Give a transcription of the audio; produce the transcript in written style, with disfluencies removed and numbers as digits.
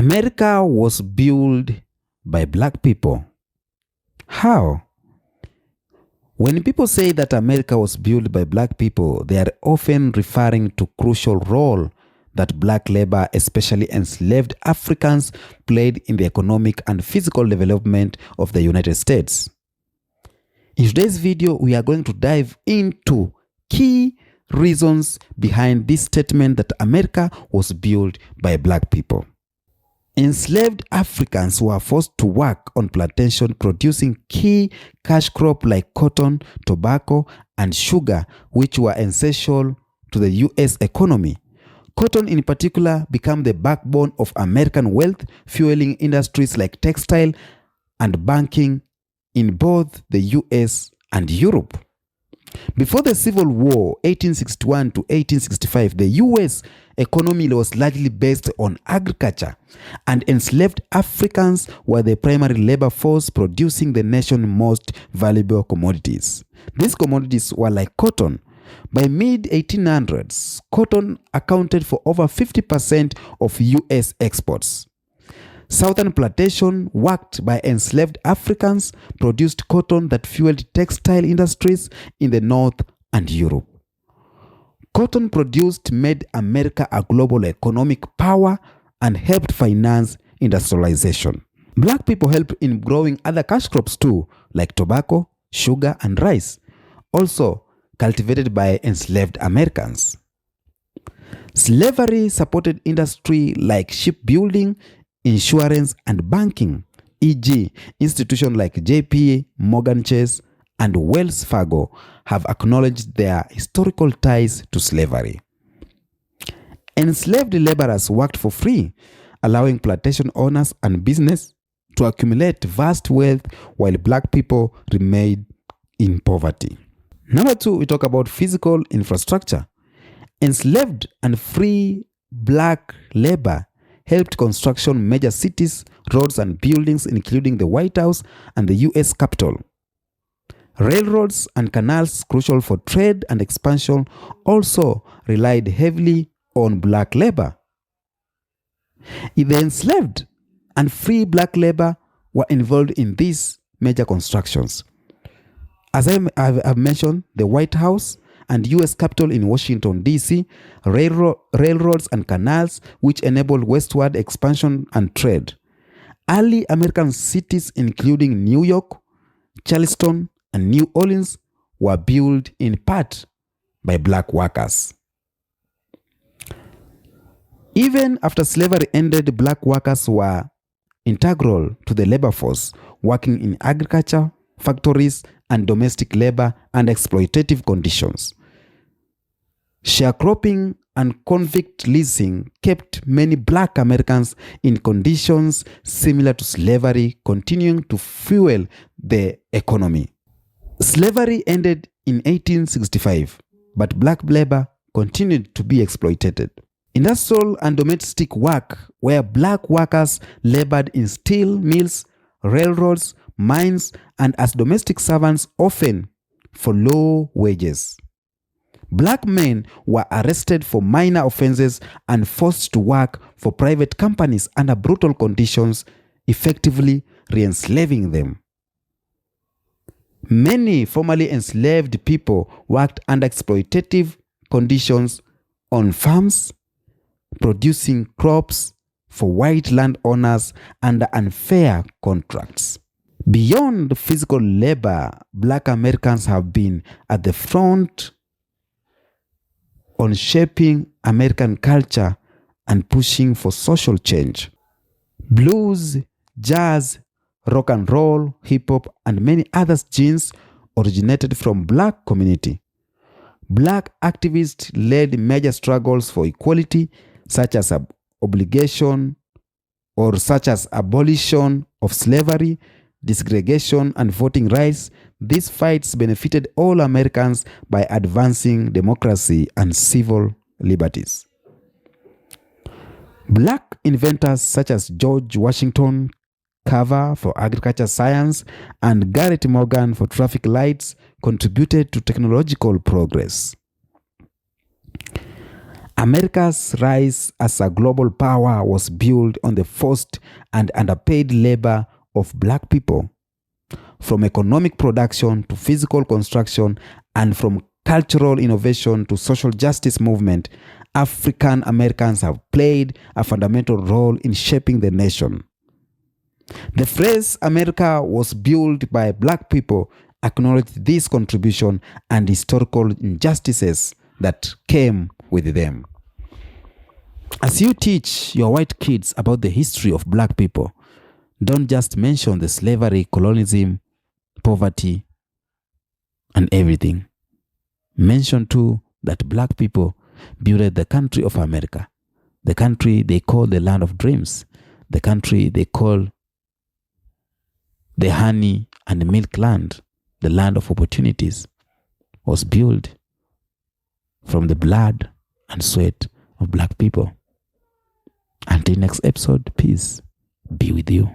America was built by black people. How? When people say that America was built by black people, they are often referring to crucial role that black labor, especially enslaved Africans, played in the economic and physical development of the United States. In today's video, we are going to dive into key reasons behind this statement that America was built by black people. Enslaved Africans were forced to work on plantations producing key cash crops like cotton, tobacco, and sugar, which were essential to the U.S. economy. Cotton in particular became the backbone of American wealth, fueling industries like textile and banking in both the U.S. and Europe. Before the Civil War, 1861 to 1865, the U.S. economy was largely based on agriculture, and enslaved Africans were the primary labor force producing the nation's most valuable commodities. These commodities were like cotton. By mid-1800s, cotton accounted for over 50% of U.S. exports. Southern plantation worked by enslaved Africans produced cotton that fueled textile industries in the North and Europe. Cotton produced made America a global economic power and helped finance industrialization. Black people helped in growing other cash crops too, like tobacco, sugar, and rice, also cultivated by enslaved Americans. Slavery supported industry like shipbuilding, insurance, and banking, e.g., institutions like JP, Morgan Chase, and Wells Fargo have acknowledged their historical ties to slavery. Enslaved laborers worked for free, allowing plantation owners and business to accumulate vast wealth while black people remained in poverty. Number two, we talk about physical infrastructure. Enslaved and free black labor helped construction major cities, roads, and buildings, including the White House and the U.S. Capitol. Railroads and canals, crucial for trade and expansion, also relied heavily on black labor. The enslaved and free black labor were involved in these major constructions. As I have mentioned, the White House and U.S. Capitol in Washington, D.C., railroads and canals, which enabled westward expansion and trade. Early American cities, including New York, Charleston, and New Orleans, were built in part by black workers. Even after slavery ended, black workers were integral to the labor force, working in agriculture, factories, and domestic labor under exploitative conditions. Sharecropping and convict leasing kept many black Americans in conditions similar to slavery, continuing to fuel the economy. Slavery ended in 1865, but black labor continued to be exploited. Industrial and domestic work, where black workers labored in steel mills, railroads, mines, and as domestic servants, often for low wages. Black men were arrested for minor offenses and forced to work for private companies under brutal conditions, effectively re-enslaving them. Many formerly enslaved people worked under exploitative conditions on farms, producing crops for white landowners under unfair contracts. Beyond physical labor, black Americans have been at the front on shaping American culture and pushing for social change. Blues, jazz, rock and roll, hip-hop, and many other genres originated from black community. Black activists led major struggles for equality, such as abolition of slavery, desegregation, and voting rights. These fights benefited all Americans by advancing democracy and civil liberties. Black inventors such as George Washington Carver for agriculture science and Garrett Morgan for traffic lights contributed to technological progress. America's rise as a global power was built on the forced and underpaid labor of black people. From economic production to physical construction and from cultural innovation to social justice movement, African Americans have played a fundamental role in shaping the nation. The phrase America was built by black people acknowledged this contribution and historical injustices that came with them. As you teach your white kids about the history of black people, don't just mention the slavery, colonialism, poverty, and everything. Mention too that black people built the country of America, the country they call the land of dreams, the country they call the honey and milk land, the land of opportunities, was built from the blood and sweat of black people. Until next episode, peace be with you.